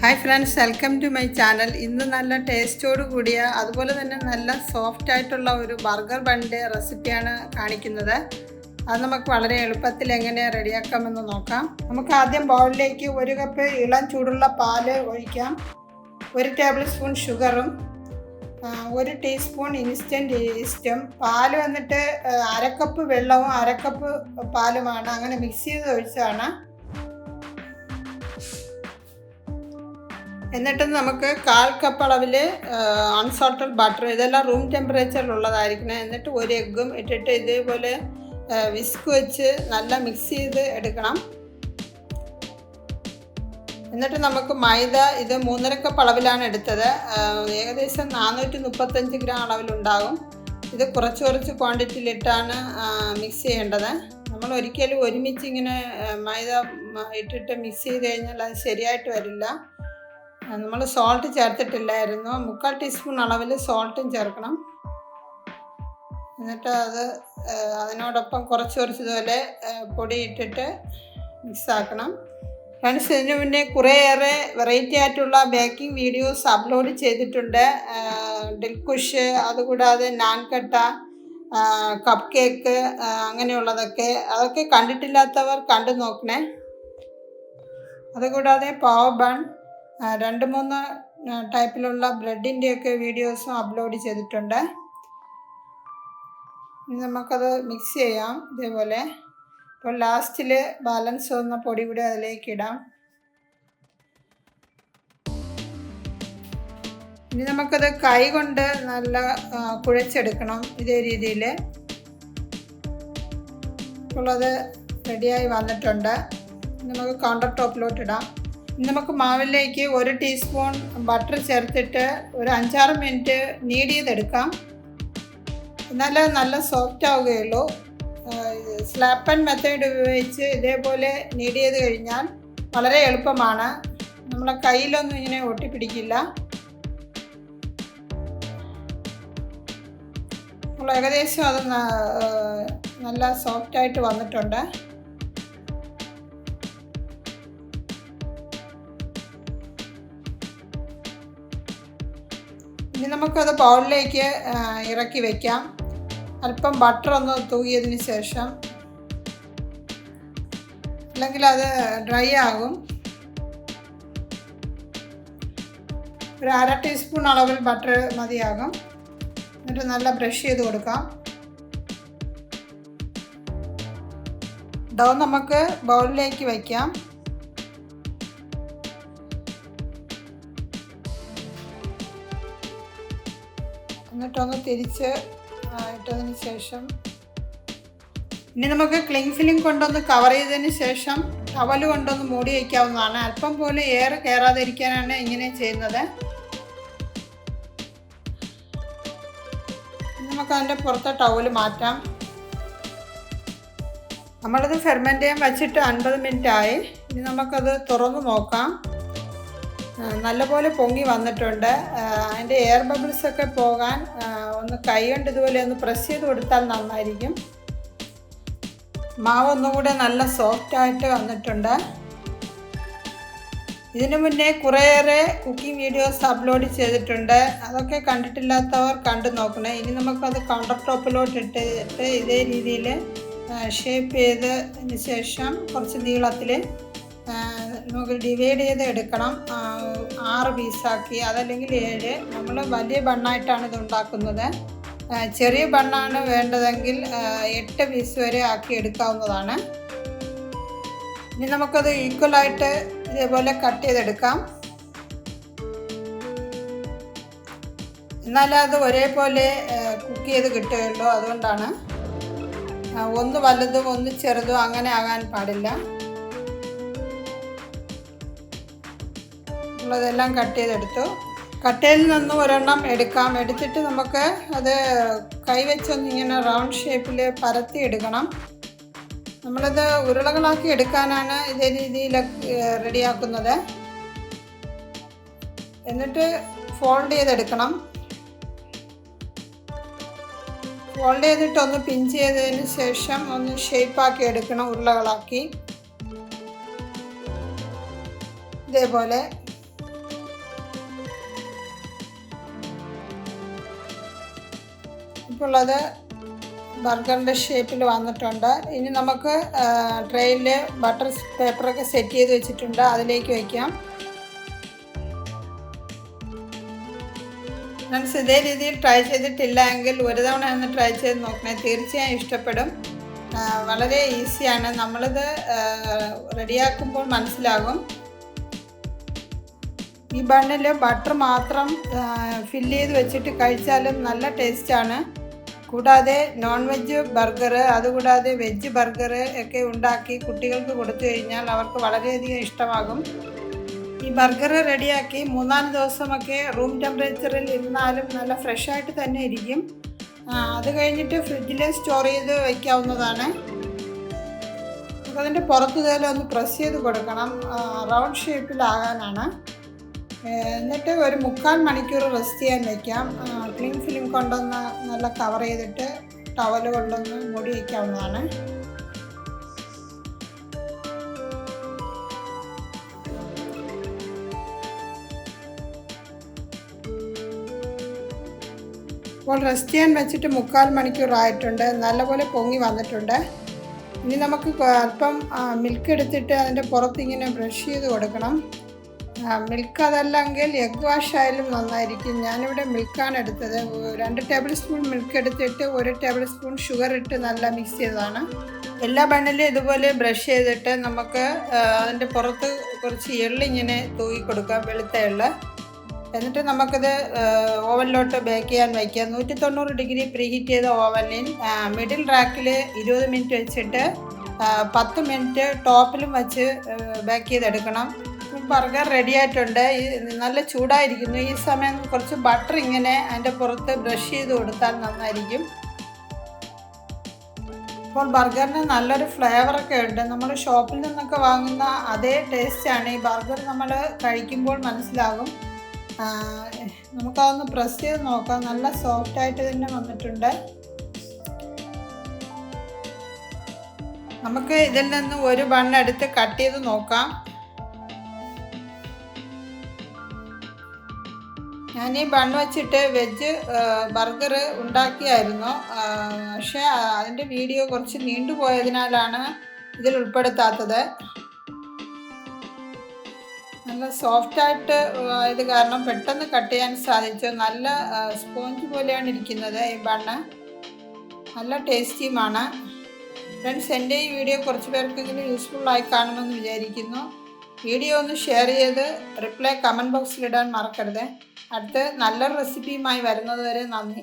Hi friends, welcome to my channel. ഇന്ന് നല്ല ടേസ്റ്റോട് കൂടിയ അതുപോലെ തന്നെ നല്ല സോഫ്റ്റ് ആയിട്ടുള്ള ഒരു ബർഗർ ബണ്ണിൻ്റെ റെസിപ്പിയാണ് കാണിക്കുന്നത്. അത് നമുക്ക് വളരെ എളുപ്പത്തിൽ എങ്ങനെ റെഡിയാക്കാമെന്ന് നോക്കാം. നമുക്ക് ആദ്യം ബൗളിലേക്ക് 1 കപ്പ് ഇളം ചൂടുള്ള പാല് ഒഴിക്കാം. 1 ടേബിൾ സ്പൂൺ ഷുഗറും 1 ടീസ്പൂൺ ഇൻസ്റ്റൻറ്റ് ഈസ്റ്റും. പാല് വന്നിട്ട് 1/2 കപ്പ് വെള്ളവും 1/2 കപ്പ് പാലുമാണ്. അങ്ങനെ മിക്സ് ചെയ്ത് ഒഴിച്ചാണ്. എന്നിട്ട് നമുക്ക് 1/4 കപ്പ് അളവിൽ അൺസോൾട്ടഡ് ബട്ടർ, ഇതെല്ലാം റൂം ടെമ്പറേച്ചറിലുള്ളതായിരിക്കണം. എന്നിട്ട് 1 എഗ്ഗും ഇട്ടിട്ട് ഇതേപോലെ വിസ്ക് വെച്ച് നല്ല മിക്സ് ചെയ്ത് എടുക്കണം. എന്നിട്ട് നമുക്ക് മൈദ, ഇത് 3.5 കപ്പ് അളവിലാണ് എടുത്തത്. ഏകദേശം 435 ഗ്രാം അളവിലുണ്ടാകും. ഇത് കുറച്ച് ക്വാണ്ടിറ്റിയിലിട്ടാണ് മിക്സ് ചെയ്യേണ്ടത്. നമ്മൾ ഒരിക്കലും ഒരുമിച്ച് ഇങ്ങനെ മൈദ ഇട്ടിട്ട് മിക്സ് ചെയ്ത് കഴിഞ്ഞാൽ അത് ശരിയായിട്ട് വരില്ല. നമ്മൾ സോൾട്ട് ചേർത്തിട്ടില്ലായിരുന്നു. 3/4 ടീസ്പൂൺ അളവിൽ സോൾട്ടും ചേർക്കണം. എന്നിട്ട് അതിനോടൊപ്പം കുറച്ച് ഇതുപോലെ പൊടി ഇട്ടിട്ട് മിക്സാക്കണം. ഫ്രണ്ട്സ്, ഇതിനു മുന്നേ കുറേയേറെ വെറൈറ്റി ആയിട്ടുള്ള ബേക്കിംഗ് വീഡിയോസ് അപ്ലോഡ് ചെയ്തിട്ടുണ്ട്. ദിൽഖുഷ്, അതുകൂടാതെ നാൻകട്ട, കപ്പ് കേക്ക്, അങ്ങനെയുള്ളതൊക്കെ. അതൊക്കെ കണ്ടിട്ടില്ലാത്തവർ കണ്ടു നോക്കണേ. അതുകൂടാതെ പാവ് ബൺ, 2-3 ടൈപ്പിലുള്ള ബ്രെഡിൻ്റെയൊക്കെ വീഡിയോസും അപ്ലോഡ് ചെയ്തിട്ടുണ്ട്. ഇനി നമുക്കത് മിക്സ് ചെയ്യാം ഇതേപോലെ. ഇപ്പോൾ ലാസ്റ്റിൽ ബാലൻസ് വന്ന പൊടി കൂടി അതിലേക്ക് ഇടാം. ഇനി നമുക്കത് കൈ കൊണ്ട് നല്ല കുഴച്ചെടുക്കണം ഇതേ രീതിയിൽ. ഇപ്പോൾ അത് റെഡിയായി വന്നിട്ടുണ്ട്. നമുക്ക് കൗണ്ടർ ടോപ്പിലോട്ട് ഇടാം. നമുക്ക് മാവിലേക്ക് 1 ടീസ്പൂൺ ബട്ടർ ചേർത്തിട്ട് ഒരു 5-6 മിനിറ്റ് നീഡ് ചെയ്തെടുക്കാം. എന്നാലേ നല്ല സോഫ്റ്റ് ആവുകയുള്ളൂ. സ്ലാപ്പ് ആൻഡ് മെത്തേഡ് ഉപയോഗിച്ച് ഇതേപോലെ നീഡ് ചെയ്ത് കഴിഞ്ഞാൽ വളരെ എളുപ്പമാണ്. നമ്മളെ കയ്യിലൊന്നും ഇങ്ങനെ ഒട്ടിപ്പിടിക്കില്ല. നമ്മൾ ഏകദേശം അത് നല്ല സോഫ്റ്റായിട്ട് വന്നിട്ടുണ്ട്. ഇനി നമുക്കത് ബൗളിലേക്ക് ഇറക്കി വയ്ക്കാം. അല്പം ബട്ടർ ഒന്ന് തൂകിയതിന് ശേഷം, അല്ലെങ്കിൽ അത് ഡ്രൈ ആകും. ഒരു 1/2 ടീസ്പൂൺ അളവിൽ ബട്ടർ മതിയാകും. എന്നിട്ട് നല്ല ബ്രഷ് ചെയ്ത് കൊടുക്കാം. ഡോ നമുക്ക് ബൗളിലേക്ക് വയ്ക്കാം. എന്നിട്ടൊന്ന് തിരിച്ച് ഇട്ടതിന് ശേഷം ഇനി നമുക്ക് ക്ലിങ് ഫിലിം കൊണ്ടൊന്ന് കവർ ചെയ്തതിന് ശേഷം ടവൽ കൊണ്ടൊന്ന് മൂടി വയ്ക്കാവുന്നതാണ്. അല്പം പോലും എയർ കയറാതെ ഇരിക്കാനാണ് ഇങ്ങനെ ചെയ്യുന്നത്. നമുക്ക് അതിൻ്റെ പുറത്തെ ടവൽ മാറ്റാം. നമ്മളിത് ഫെർമെൻ്റ് ചെയ്യാൻ വച്ചിട്ട് 50 മിനിറ്റ് ആയി. ഇനി നമുക്കത് തുറന്ന് നോക്കാം. നല്ലപോലെ പൊങ്ങി വന്നിട്ടുണ്ട്. അതിൻ്റെ എയർ ബബിൾസൊക്കെ പോകാൻ ഒന്ന് കൈ കൊണ്ട് ഇതുപോലെ ഒന്ന് പ്രസ് ചെയ്ത് കൊടുത്താൽ നന്നായിരിക്കും. മാവ് ഒന്നുകൂടെ നല്ല സോഫ്റ്റായിട്ട് വന്നിട്ടുണ്ട്. ഇതിനു മുന്നേ കുറേയേറെ കുക്കിംഗ് വീഡിയോസ് അപ്ലോഡ് ചെയ്തിട്ടുണ്ട്. അതൊക്കെ കണ്ടിട്ടില്ലാത്തവർ കണ്ടു നോക്കണേ. ഇനി നമുക്കത് കൗണ്ടർ ടോപ്പിലോട്ട് ഇട്ടിട്ട് ഇതേ രീതിയിൽ ഷേപ്പ് ചെയ്തതിന് ശേഷം കുറച്ച് നീളത്തിൽ നമുക്ക് ഡിവൈഡ് ചെയ്ത് എടുക്കണം. 6 പീസാക്കി, അതല്ലെങ്കിൽ 7. നമ്മൾ വലിയ ബണ്ണായിട്ടാണ് ഇത് ഉണ്ടാക്കുന്നത്. ചെറിയ ബണ്ണാണ് വേണ്ടതെങ്കിൽ 8 പീസ് വരെ ആക്കി എടുക്കാവുന്നതാണ്. ഇനി നമുക്കത് ഈക്വലായിട്ട് ഇതേപോലെ കട്ട് ചെയ്തെടുക്കാം. എന്നാലേ അത് ഒരേപോലെ കുക്ക് ചെയ്ത് കിട്ടുകയുള്ളൂ. അതുകൊണ്ടാണ്. ഒന്ന് വലുതും ഒന്ന് ചെറുതും അങ്ങനെ ആകാൻ പാടില്ല. ഉള്ളതെല്ലാം കട്ട് ചെയ്തെടുത്തു. കട്ടയിൽ നിന്ന് ഒരെണ്ണം എടുക്കാം. എടുത്തിട്ട് നമുക്ക് അത് കൈവച്ചൊന്ന് ഇങ്ങനെ റൗണ്ട് ഷേപ്പിൽ പരത്തി എടുക്കണം. നമ്മളത് ഉരുളകളാക്കി എടുക്കാനാണ് ഇതേ രീതിയിൽ റെഡിയാക്കുന്നത്. എന്നിട്ട് ഫോൾഡ് ചെയ്തെടുക്കണം. ഫോൾഡ് ചെയ്തിട്ടൊന്ന് പിൻ ചെയ്തതിന് ശേഷം ഒന്ന് ഷേപ്പാക്കി എടുക്കണം ഉരുളകളാക്കി. ഇതേപോലെ ഇപ്പോൾ അത് ബർഗറിൻ്റെ ഷേപ്പിൽ വന്നിട്ടുണ്ട്. ഇനി നമുക്ക് ട്രെയിൽ ബട്ടർ പേപ്പറൊക്കെ സെറ്റ് ചെയ്ത് വെച്ചിട്ടുണ്ട്, അതിലേക്ക് വയ്ക്കാം. ഫ്രണ്ട്സ്, ഇതേ രീതിയിൽ ട്രൈ ചെയ്തിട്ടില്ല എങ്കിൽ ഒരു തവണ ഒന്ന് ട്രൈ ചെയ്ത് നോക്കണേ, തീർച്ചയായും ഇഷ്ടപ്പെടും. വളരെ ഈസിയാണ്, നമ്മളിത് റെഡിയാക്കുമ്പോൾ മനസ്സിലാകും. ഈ ബണ്ണിൽ ബട്ടർ മാത്രം ഫില്ല് ചെയ്ത് വെച്ചിട്ട് കഴിച്ചാലും നല്ല ടേസ്റ്റാണ്. കൂടാതെ നോൺ വെജ് ബർഗർ, അതുകൂടാതെ വെജ് ബർഗർ ഒക്കെ ഉണ്ടാക്കി കുട്ടികൾക്ക് കൊടുത്തു കഴിഞ്ഞാൽ അവർക്ക് വളരെയധികം ഇഷ്ടമാകും. ഈ ബർഗർ റെഡിയാക്കി 3-4 ദിവസമൊക്കെ റൂം ടെമ്പറേച്ചറിൽ ഇരുന്നാലും നല്ല ഫ്രഷായിട്ട് തന്നെ ഇരിക്കും. അത് കഴിഞ്ഞിട്ട് ഫ്രിഡ്ജിൽ സ്റ്റോർ ചെയ്ത് വയ്ക്കാവുന്നതാണ്. നമുക്കതിൻ്റെ പുറത്ത് ഇതെല്ലാം ഒന്ന് പ്രസ് ചെയ്ത് കൊടുക്കണം, റൗണ്ട് ഷേപ്പിലാകാനാണ്. എന്നിട്ട് ഒരു 3/4 മണിക്കൂർ റെസ്റ്റ് ചെയ്യാൻ വയ്ക്കാം. ക്ലിംഗ് ഫിലിം കൊണ്ടൊന്ന് നല്ല കവർ ചെയ്തിട്ട് ടവൽ കൊണ്ടൊന്ന് മൂടി വയ്ക്കാവുന്നതാണ്. ഇപ്പോൾ റെസ്റ്റ് ചെയ്യാൻ വെച്ചിട്ട് 3/4 മണിക്കൂർ ആയിട്ടുണ്ട്, നല്ലപോലെ പൊങ്ങി വന്നിട്ടുണ്ട്. ഇനി നമുക്ക് അല്പം മിൽക്ക് എടുത്തിട്ട് അതിൻ്റെ പുറത്തിങ്ങനെ ബ്രഷ് ചെയ്ത് കൊടുക്കണം. മിൽക്ക് അതല്ലെങ്കിൽ എഗ് വാഷ് ആയാലും നന്നായിരിക്കും. ഞാനിവിടെ മിൽക്കാണ് എടുത്തത്. 2 ടേബിൾ സ്പൂൺ മിൽക്ക് എടുത്തിട്ട് 1 ടേബിൾ സ്പൂൺ ഷുഗർ ഇട്ട് നല്ല മിക്സ് ചെയ്തതാണ്. എല്ലാ ബണ്ണിലും ഇതുപോലെ ബ്രഷ് ചെയ്തിട്ട് നമുക്ക് അതിൻ്റെ പുറത്ത് കുറച്ച് എള്ളിങ്ങനെ തൂക്കി കൊടുക്കാം, വെളുത്ത എള്ള്. എന്നിട്ട് നമുക്കിത് ഓവനിലോട്ട് ബേക്ക് ചെയ്യാൻ വയ്ക്കാം. 190 ഡിഗ്രി പ്രീഹീറ്റ് ചെയ്ത ഓവനിൽ മിഡിൽ റാക്കിൽ 20 മിനിറ്റ് വെച്ചിട്ട് 10 മിനിറ്റ് ടോപ്പിലും വെച്ച് ബേക്ക് ചെയ്തെടുക്കണം. ബർഗർ റെഡി ആയിട്ടുണ്ട്, നല്ല ചൂടായിരിക്കുന്നു. ഈ സമയം കുറച്ച് ബട്ടർ ഇങ്ങനെ അതിൻ്റെ പുറത്ത് ബ്രഷ് ചെയ്ത് കൊടുത്താൽ നന്നായിരിക്കും. ഇപ്പോൾ ബർഗറിന് നല്ലൊരു ഫ്ലേവറൊക്കെ ഉണ്ട്. നമ്മൾ ഷോപ്പിൽ നിന്നൊക്കെ വാങ്ങുന്ന അതേ ടേസ്റ്റാണ് ഈ ബർഗർ നമ്മൾ കഴിക്കുമ്പോൾ മനസ്സിലാകും. നമുക്കതൊന്ന് പ്രസ് ചെയ്ത് നോക്കാം, നല്ല സോഫ്റ്റായിട്ട് തന്നെ വന്നിട്ടുണ്ട്. നമുക്ക് ഇതിൽ നിന്ന് ഒരു ബണ്ണെടുത്ത് കട്ട് ചെയ്ത് നോക്കാം. ഞാൻ ഈ ബണ്ണ് വെച്ചിട്ട് വെജ് ബർഗർ ഉണ്ടാക്കിയായിരുന്നു, പക്ഷേ അതിൻ്റെ വീഡിയോ കുറച്ച് നീണ്ടുപോയതിനാലാണ് ഇതിൽ ഉൾപ്പെടുത്താത്തത്. നല്ല സോഫ്റ്റായിട്ട് ഇത് കാരണം പെട്ടെന്ന് കട്ട് ചെയ്യാൻ സാധിച്ചു. നല്ല സ്പോഞ്ച് പോലെയാണ് ഇരിക്കുന്നത് ഈ ബണ്ണ്, നല്ല ടേസ്റ്റിയുമാണ്. ഫ്രണ്ട്സ്, എൻ്റെ ഈ വീഡിയോ കുറച്ച് പേർക്കെങ്കിലും യൂസ്ഫുള്ളായി കാണുമെന്ന് വിചാരിക്കുന്നു. വീഡിയോ ഒന്ന് ഷെയർ ചെയ്ത് റിപ്ലൈ കമൻറ്റ് ബോക്സിലിടാൻ മറക്കരുത്. അടുത്ത് നല്ലൊരു റെസിപ്പിയുമായി വരുന്നത് വരെ നന്ദി.